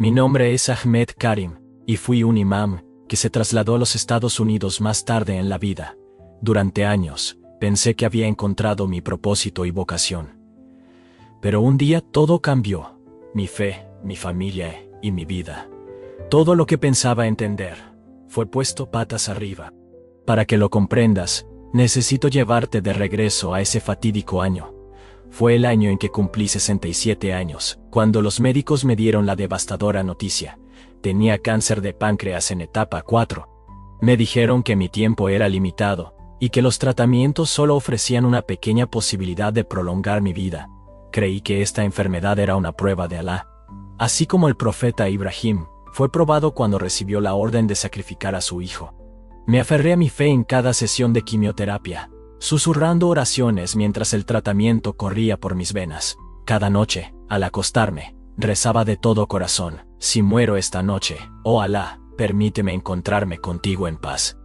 Mi nombre es Ahmed Karim, y fui un imam que se trasladó a los Estados Unidos más tarde en la vida. Durante años, pensé que había encontrado mi propósito y vocación. Pero un día todo cambió. Mi fe, mi familia y mi vida. Todo lo que pensaba entender fue puesto patas arriba. Para que lo comprendas, necesito llevarte de regreso a ese fatídico año. Fue el año en que cumplí 67 años, cuando los médicos me dieron la devastadora noticia. Tenía cáncer de páncreas en etapa 4. Me dijeron que mi tiempo era limitado, y que los tratamientos solo ofrecían una pequeña posibilidad de prolongar mi vida. Creí que esta enfermedad era una prueba de Alá. Así como el profeta Ibrahim fue probado cuando recibió la orden de sacrificar a su hijo. Me aferré a mi fe en cada sesión de quimioterapia, susurrando oraciones mientras el tratamiento corría por mis venas. Cada noche, al acostarme, rezaba de todo corazón: si muero esta noche, oh Alá, permíteme encontrarme contigo en paz.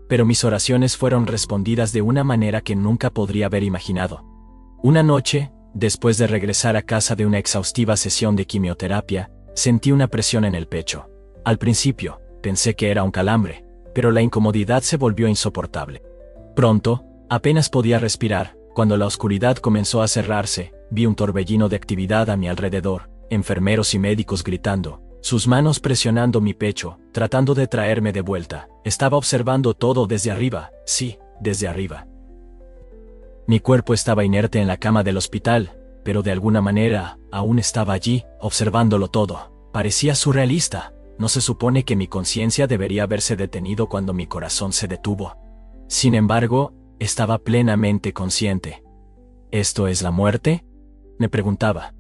Pero mis oraciones fueron respondidas de una manera que nunca podría haber imaginado. Una noche, después de regresar a casa de una exhaustiva sesión de quimioterapia, sentí una presión en el pecho. Al principio, pensé que era un calambre, pero la incomodidad se volvió insoportable. Pronto, apenas podía respirar. Cuando la oscuridad comenzó a cerrarse, vi un torbellino de actividad a mi alrededor, enfermeros y médicos gritando, sus manos presionando mi pecho, tratando de traerme de vuelta. Estaba observando todo desde arriba, sí, desde arriba. Mi cuerpo estaba inerte en la cama del hospital, pero de alguna manera, aún estaba allí, observándolo todo. Parecía surrealista. ¿No se supone que mi conciencia debería haberse detenido cuando mi corazón se detuvo? Sin embargo, estaba plenamente consciente. ¿Esto es la muerte?, me preguntaba.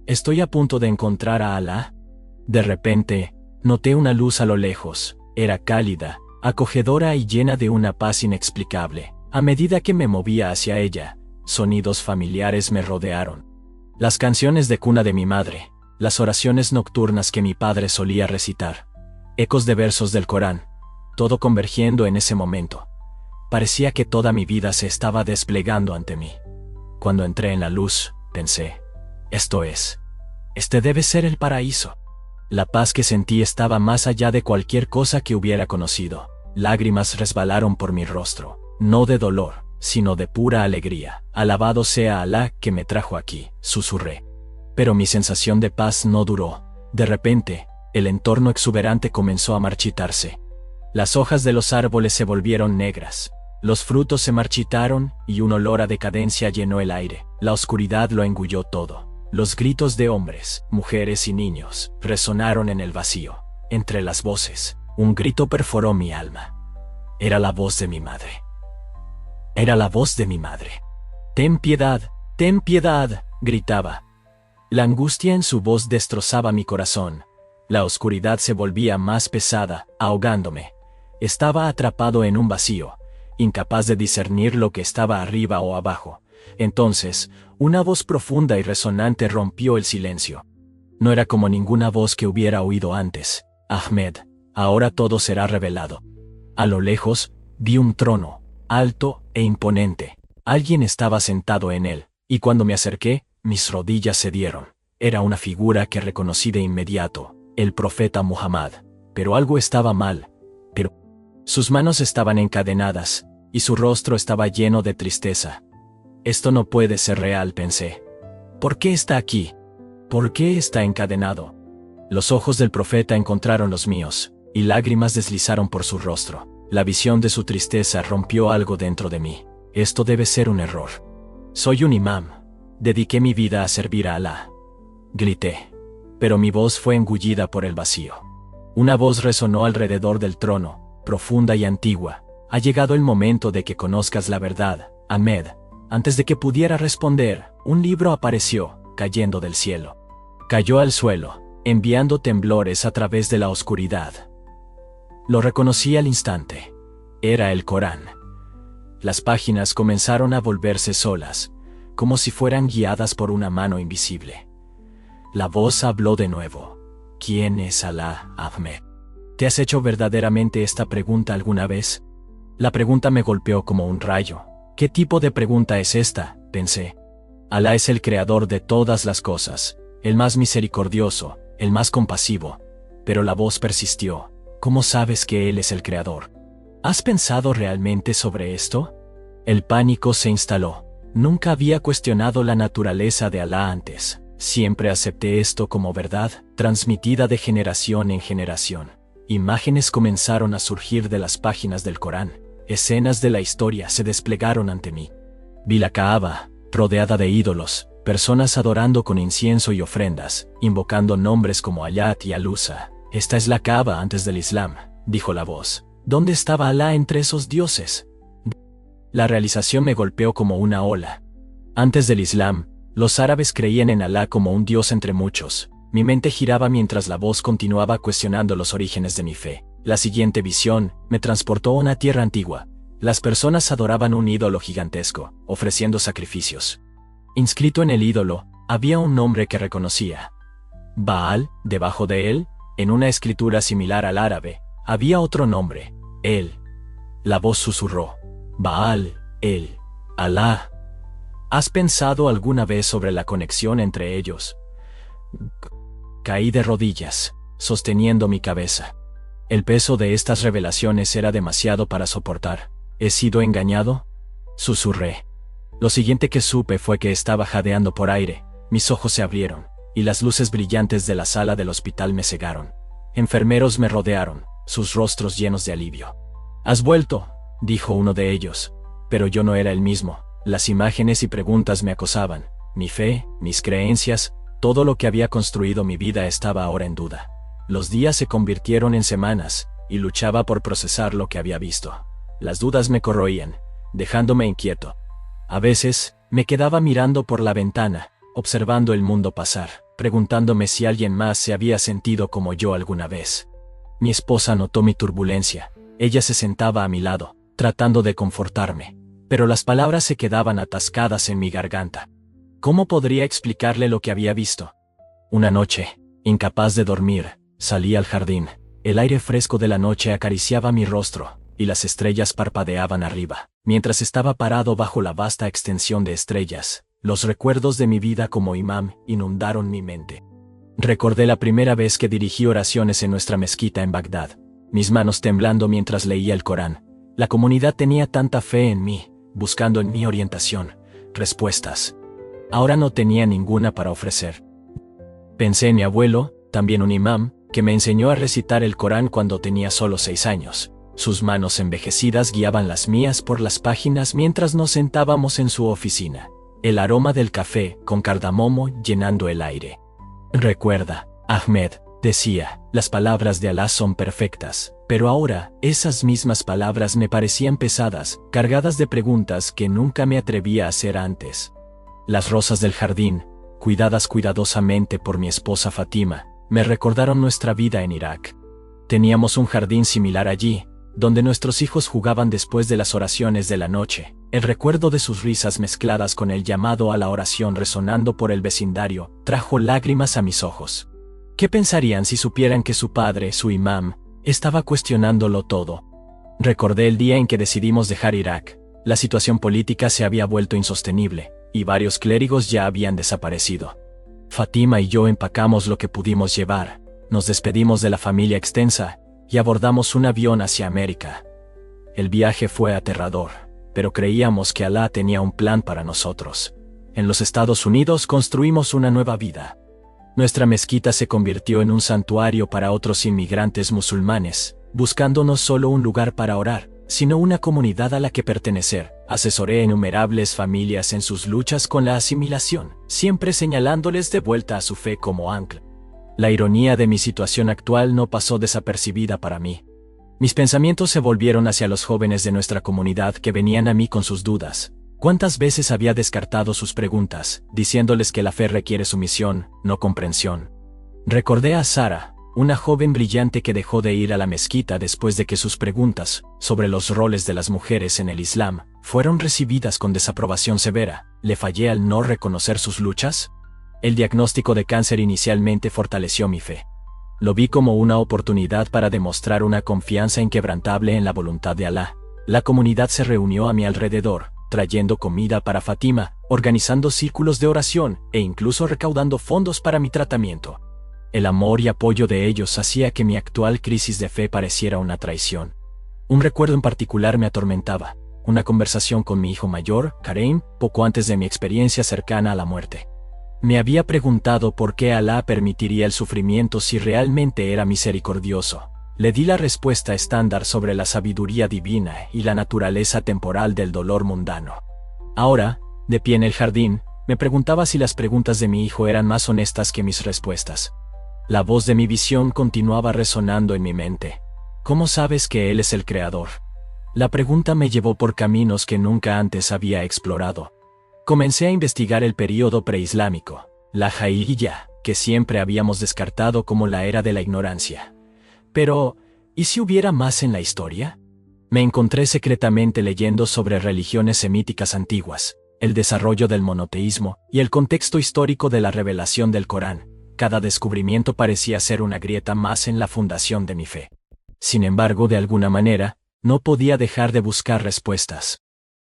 ¿Estoy a punto de encontrar a Alá? De repente, noté una luz a lo lejos. Era cálida, acogedora y llena de una paz inexplicable. A medida que me movía hacia ella, sonidos familiares me rodearon. Las canciones de cuna de mi madre, las oraciones nocturnas que mi padre solía recitar, ecos de versos del Corán, todo convergiendo en ese momento. Parecía que toda mi vida se estaba desplegando ante mí. Cuando entré en la luz, pensé, este debe ser el paraíso. La paz que sentí estaba más allá de cualquier cosa que hubiera conocido. Lágrimas resbalaron por mi rostro, no de dolor, sino de pura alegría. Alabado sea Alá que me trajo aquí, susurré. Pero mi sensación de paz no duró. De repente, el entorno exuberante comenzó a marchitarse. Las hojas de los árboles se volvieron negras. Los frutos se marchitaron y un olor a decadencia llenó el aire. La oscuridad lo engulló todo. Los gritos de hombres, mujeres y niños resonaron en el vacío. Entre las voces, un grito perforó mi alma. Era la voz de mi madre. Era la voz de mi madre. «Ten piedad», gritaba. La angustia en su voz destrozaba mi corazón. La oscuridad se volvía más pesada, ahogándome. Estaba atrapado en un vacío, incapaz de discernir lo que estaba arriba o abajo. Entonces, una voz profunda y resonante rompió el silencio. No era como ninguna voz que hubiera oído antes. «Ahmed, ahora todo será revelado». A lo lejos, vi un trono, alto e imponente. Alguien estaba sentado en él, y cuando me acerqué, mis rodillas cedieron. Era una figura que reconocí de inmediato, el profeta Muhammad. Pero algo estaba mal. Sus manos estaban encadenadas, y su rostro estaba lleno de tristeza. Esto no puede ser real, pensé. ¿Por qué está aquí? ¿Por qué está encadenado? Los ojos del profeta encontraron los míos, y lágrimas deslizaron por su rostro. La visión de su tristeza rompió algo dentro de mí. Esto debe ser un error. Soy un imam. Dediqué mi vida a servir a Alá. Grité. Pero mi voz fue engullida por el vacío. Una voz resonó alrededor del trono, profunda y antigua. Ha llegado el momento de que conozcas la verdad, Ahmed. Antes de que pudiera responder, un libro apareció, cayendo del cielo. Cayó al suelo, enviando temblores a través de la oscuridad. Lo reconocí al instante. Era el Corán. Las páginas comenzaron a volverse solas, como si fueran guiadas por una mano invisible. La voz habló de nuevo. ¿Quién es Alá, Ahmed? ¿Te has hecho verdaderamente esta pregunta alguna vez? La pregunta me golpeó como un rayo. ¿Qué tipo de pregunta es esta?, pensé. Alá es el creador de todas las cosas, el más misericordioso, el más compasivo, pero la voz persistió. ¿Cómo sabes que Él es el Creador? ¿Has pensado realmente sobre esto? El pánico se instaló. Nunca había cuestionado la naturaleza de Alá antes. Siempre acepté esto como verdad, transmitida de generación en generación. Imágenes comenzaron a surgir de las páginas del Corán. Escenas de la historia se desplegaron ante mí. Vi la Kaaba, rodeada de ídolos, personas adorando con incienso y ofrendas, invocando nombres como Ayat y Alusa. Esta es la Kaaba antes del Islam, dijo la voz. ¿Dónde estaba Alá entre esos dioses? La realización me golpeó como una ola. Antes del Islam, los árabes creían en Alá como un dios entre muchos. Mi mente giraba mientras la voz continuaba cuestionando los orígenes de mi fe. La siguiente visión me transportó a una tierra antigua. Las personas adoraban un ídolo gigantesco, ofreciendo sacrificios. Inscrito en el ídolo, había un nombre que reconocía. Baal, debajo de él, en una escritura similar al árabe, había otro nombre, él. La voz susurró. Baal, él, Alá. ¿Has pensado alguna vez sobre la conexión entre ellos? Caí de rodillas, sosteniendo mi cabeza. El peso de estas revelaciones era demasiado para soportar. ¿He sido engañado? Susurré. Lo siguiente que supe fue que estaba jadeando por aire. Mis ojos se abrieron, y las luces brillantes de la sala del hospital me cegaron. Enfermeros me rodearon, sus rostros llenos de alivio. «¿Has vuelto?», dijo uno de ellos. Pero yo no era el mismo. Las imágenes y preguntas me acosaban. Mi fe, mis creencias, todo lo que había construido mi vida estaba ahora en duda. Los días se convirtieron en semanas, y luchaba por procesar lo que había visto. Las dudas me corroían, dejándome inquieto. A veces, me quedaba mirando por la ventana, observando el mundo pasar, preguntándome si alguien más se había sentido como yo alguna vez. Mi esposa notó mi turbulencia. Ella se sentaba a mi lado, tratando de confortarme, pero las palabras se quedaban atascadas en mi garganta. ¿Cómo podría explicarle lo que había visto? Una noche, incapaz de dormir, salí al jardín. El aire fresco de la noche acariciaba mi rostro, y las estrellas parpadeaban arriba. Mientras estaba parado bajo la vasta extensión de estrellas, los recuerdos de mi vida como imam inundaron mi mente. Recordé la primera vez que dirigí oraciones en nuestra mezquita en Bagdad, mis manos temblando mientras leía el Corán. La comunidad tenía tanta fe en mí, buscando en mi orientación, respuestas. Ahora no tenía ninguna para ofrecer. Pensé en mi abuelo, también un imam, que me enseñó a recitar el Corán cuando tenía solo 6 años. Sus manos envejecidas guiaban las mías por las páginas mientras nos sentábamos en su oficina. El aroma del café con cardamomo llenando el aire. Recuerda, Ahmed, decía, las palabras de Alá son perfectas, pero ahora, esas mismas palabras me parecían pesadas, cargadas de preguntas que nunca me atrevía a hacer antes. Las rosas del jardín, cuidadas cuidadosamente por mi esposa Fatima, me recordaron nuestra vida en Irak. Teníamos un jardín similar allí, donde nuestros hijos jugaban después de las oraciones de la noche. El recuerdo de sus risas mezcladas con el llamado a la oración resonando por el vecindario, trajo lágrimas a mis ojos. ¿Qué pensarían si supieran que su padre, su imam, estaba cuestionándolo todo? Recordé el día en que decidimos dejar Irak. La situación política se había vuelto insostenible, y varios clérigos ya habían desaparecido. Fatima y yo empacamos lo que pudimos llevar, nos despedimos de la familia extensa, y abordamos un avión hacia América. El viaje fue aterrador, pero creíamos que Alá tenía un plan para nosotros. En los Estados Unidos construimos una nueva vida. Nuestra mezquita se convirtió en un santuario para otros inmigrantes musulmanes, buscando no solo un lugar para orar, sino una comunidad a la que pertenecer. Asesoré a innumerables familias en sus luchas con la asimilación, siempre señalándoles de vuelta a su fe como ancla. La ironía de mi situación actual no pasó desapercibida para mí. Mis pensamientos se volvieron hacia los jóvenes de nuestra comunidad que venían a mí con sus dudas. ¿Cuántas veces había descartado sus preguntas, diciéndoles que la fe requiere sumisión, no comprensión? Recordé a Sara, una joven brillante que dejó de ir a la mezquita después de que sus preguntas sobre los roles de las mujeres en el Islam fueron recibidas con desaprobación severa. ¿Le fallé al no reconocer sus luchas? El diagnóstico de cáncer inicialmente fortaleció mi fe. Lo vi como una oportunidad para demostrar una confianza inquebrantable en la voluntad de Alá. La comunidad se reunió a mi alrededor, trayendo comida para Fatima, organizando círculos de oración e incluso recaudando fondos para mi tratamiento. El amor y apoyo de ellos hacía que mi actual crisis de fe pareciera una traición. Un recuerdo en particular me atormentaba, una conversación con mi hijo mayor, Kareem, poco antes de mi experiencia cercana a la muerte. Me había preguntado por qué Alá permitiría el sufrimiento si realmente era misericordioso. Le di la respuesta estándar sobre la sabiduría divina y la naturaleza temporal del dolor mundano. Ahora, de pie en el jardín, me preguntaba si las preguntas de mi hijo eran más honestas que mis respuestas. La voz de mi visión continuaba resonando en mi mente. ¿Cómo sabes que Él es el Creador? La pregunta me llevó por caminos que nunca antes había explorado. Comencé a investigar el período preislámico, la Jahiliyya, que siempre habíamos descartado como la era de la ignorancia. Pero, ¿y si hubiera más en la historia? Me encontré secretamente leyendo sobre religiones semíticas antiguas, el desarrollo del monoteísmo y el contexto histórico de la revelación del Corán. Cada descubrimiento parecía ser una grieta más en la fundación de mi fe. Sin embargo, de alguna manera, no podía dejar de buscar respuestas.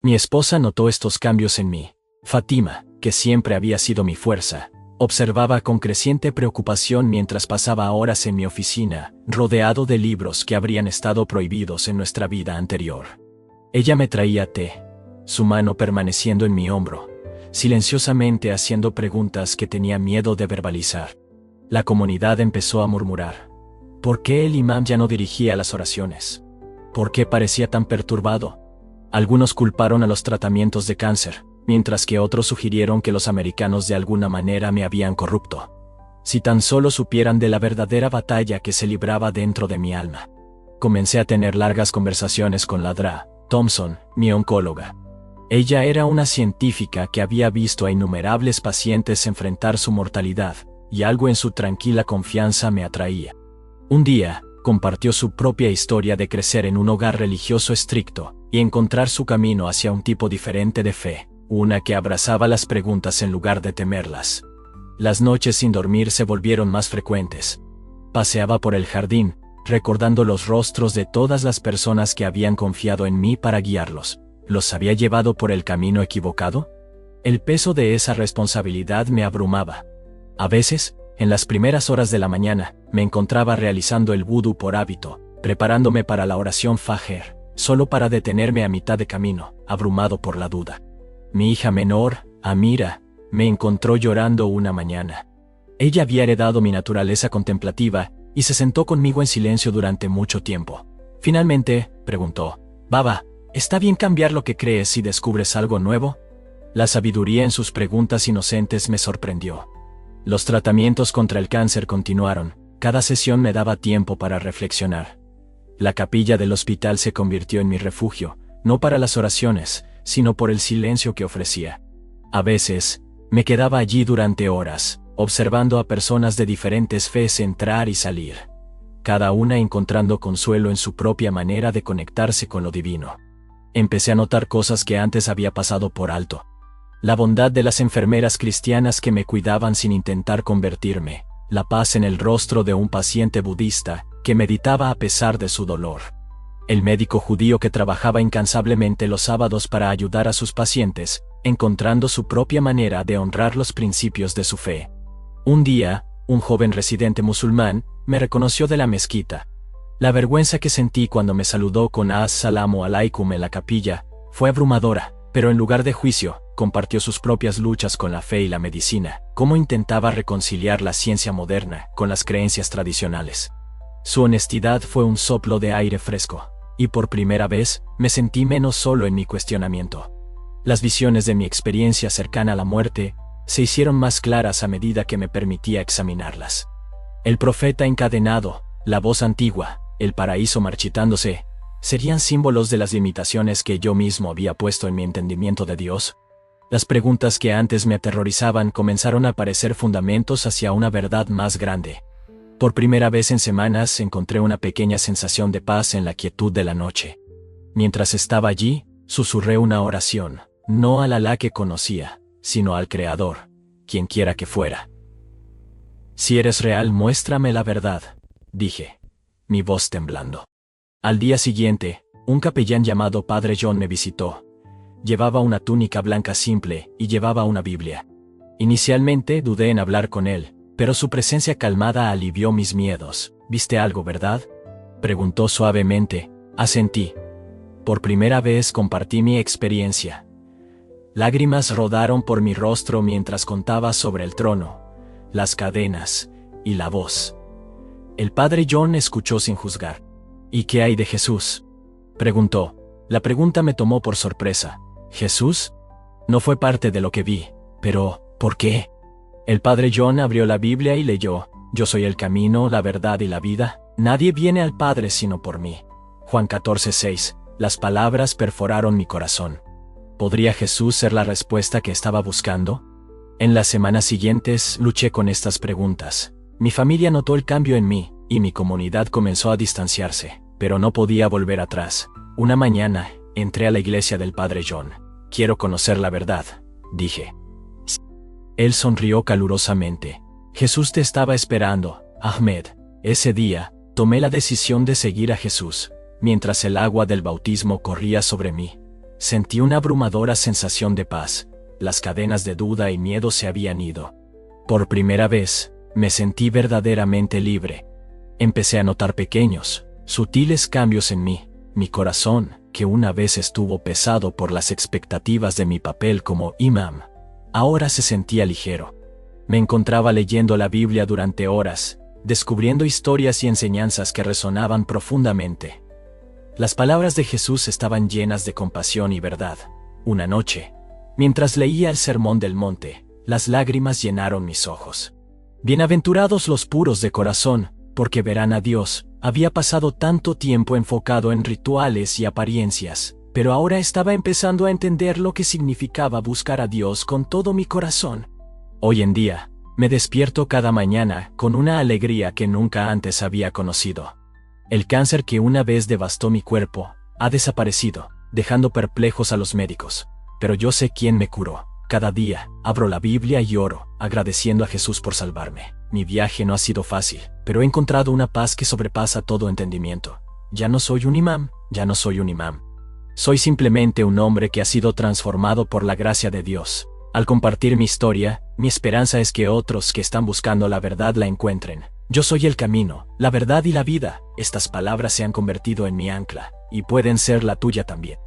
Mi esposa notó estos cambios en mí. Fátima, que siempre había sido mi fuerza, observaba con creciente preocupación mientras pasaba horas en mi oficina, rodeado de libros que habrían estado prohibidos en nuestra vida anterior. Ella me traía té, su mano permaneciendo en mi hombro, silenciosamente haciendo preguntas que tenía miedo de verbalizar. La comunidad empezó a murmurar. ¿Por qué el imam ya no dirigía las oraciones? ¿Por qué parecía tan perturbado? Algunos culparon a los tratamientos de cáncer, mientras que otros sugirieron que los americanos de alguna manera me habían corrupto. Si tan solo supieran de la verdadera batalla que se libraba dentro de mi alma. Comencé a tener largas conversaciones con Ladra Thompson, mi oncóloga. Ella era una científica que había visto a innumerables pacientes enfrentar su mortalidad, y algo en su tranquila confianza me atraía. Un día, compartió su propia historia de crecer en un hogar religioso estricto y encontrar su camino hacia un tipo diferente de fe, una que abrazaba las preguntas en lugar de temerlas. Las noches sin dormir se volvieron más frecuentes. Paseaba por el jardín, recordando los rostros de todas las personas que habían confiado en mí para guiarlos. ¿Los había llevado por el camino equivocado? El peso de esa responsabilidad me abrumaba. A veces, en las primeras horas de la mañana, me encontraba realizando el vudú por hábito, preparándome para la oración Fajr, solo para detenerme a mitad de camino, abrumado por la duda. Mi hija menor, Amira, me encontró llorando una mañana. Ella había heredado mi naturaleza contemplativa y se sentó conmigo en silencio durante mucho tiempo. Finalmente, preguntó, «Baba, ¿está bien cambiar lo que crees si descubres algo nuevo?» La sabiduría en sus preguntas inocentes me sorprendió. Los tratamientos contra el cáncer continuaron. Cada sesión me daba tiempo para reflexionar. La capilla del hospital se convirtió en mi refugio, no para las oraciones, sino por el silencio que ofrecía. A veces, me quedaba allí durante horas, observando a personas de diferentes fes entrar y salir, cada una encontrando consuelo en su propia manera de conectarse con lo divino. Empecé a notar cosas que antes había pasado por alto. La bondad de las enfermeras cristianas que me cuidaban sin intentar convertirme, la paz en el rostro de un paciente budista que meditaba a pesar de su dolor. El médico judío que trabajaba incansablemente los sábados para ayudar a sus pacientes, encontrando su propia manera de honrar los principios de su fe. Un día, un joven residente musulmán me reconoció de la mezquita. La vergüenza que sentí cuando me saludó con As-salamu alaikum en la capilla fue abrumadora, pero en lugar de juicio, compartió sus propias luchas con la fe y la medicina, cómo intentaba reconciliar la ciencia moderna con las creencias tradicionales. Su honestidad fue un soplo de aire fresco, y por primera vez me sentí menos solo en mi cuestionamiento. Las visiones de mi experiencia cercana a la muerte se hicieron más claras a medida que me permitía examinarlas. El profeta encadenado, la voz antigua, el paraíso marchitándose, ¿serían símbolos de las limitaciones que yo mismo había puesto en mi entendimiento de Dios? Las preguntas que antes me aterrorizaban comenzaron a parecer fundamentos hacia una verdad más grande. Por primera vez en semanas encontré una pequeña sensación de paz en la quietud de la noche. Mientras estaba allí, susurré una oración, no al Alá que conocía, sino al Creador, quien quiera que fuera. «Si eres real, muéstrame la verdad», dije, mi voz temblando. Al día siguiente, un capellán llamado Padre John me visitó. Llevaba una túnica blanca simple y llevaba una Biblia. Inicialmente dudé en hablar con él, pero su presencia calmada alivió mis miedos. ¿Viste algo, verdad?, preguntó suavemente. Asentí. Por primera vez compartí mi experiencia. Lágrimas rodaron por mi rostro mientras contaba sobre el trono, las cadenas y la voz. El padre John escuchó sin juzgar. ¿Y qué hay de Jesús?, preguntó. La pregunta me tomó por sorpresa. ¿Jesús? No fue parte de lo que vi. Pero, ¿por qué? El padre John abrió la Biblia y leyó: Yo soy el camino, la verdad y la vida. Nadie viene al Padre sino por mí. Juan 14:6. Las palabras perforaron mi corazón. ¿Podría Jesús ser la respuesta que estaba buscando? En las semanas siguientes luché con estas preguntas. Mi familia notó el cambio en mí, y mi comunidad comenzó a distanciarse, pero no podía volver atrás. Una mañana, entré a la iglesia del padre John. Quiero conocer la verdad, dije. Él sonrió calurosamente. Jesús te estaba esperando, Ahmed. Ese día, tomé la decisión de seguir a Jesús. Mientras el agua del bautismo corría sobre mí, sentí una abrumadora sensación de paz. Las cadenas de duda y miedo se habían ido. Por primera vez, me sentí verdaderamente libre. Empecé a notar pequeños, sutiles cambios en mí. Mi corazón, que una vez estuvo pesado por las expectativas de mi papel como imam, ahora se sentía ligero. Me encontraba leyendo la Biblia durante horas, descubriendo historias y enseñanzas que resonaban profundamente. Las palabras de Jesús estaban llenas de compasión y verdad. Una noche, mientras leía el Sermón del Monte, las lágrimas llenaron mis ojos. Bienaventurados los puros de corazón, porque verán a Dios. Había pasado tanto tiempo enfocado en rituales y apariencias, pero ahora estaba empezando a entender lo que significaba buscar a Dios con todo mi corazón. Hoy en día, me despierto cada mañana con una alegría que nunca antes había conocido. El cáncer que una vez devastó mi cuerpo ha desaparecido, dejando perplejos a los médicos. Pero yo sé quién me curó. Cada día, abro la Biblia y oro, agradeciendo a Jesús por salvarme. Mi viaje no ha sido fácil, pero he encontrado una paz que sobrepasa todo entendimiento. Ya no soy un imam, ya no soy un imam. Soy simplemente un hombre que ha sido transformado por la gracia de Dios. Al compartir mi historia, mi esperanza es que otros que están buscando la verdad la encuentren. Yo soy el camino, la verdad y la vida. Estas palabras se han convertido en mi ancla, y pueden ser la tuya también.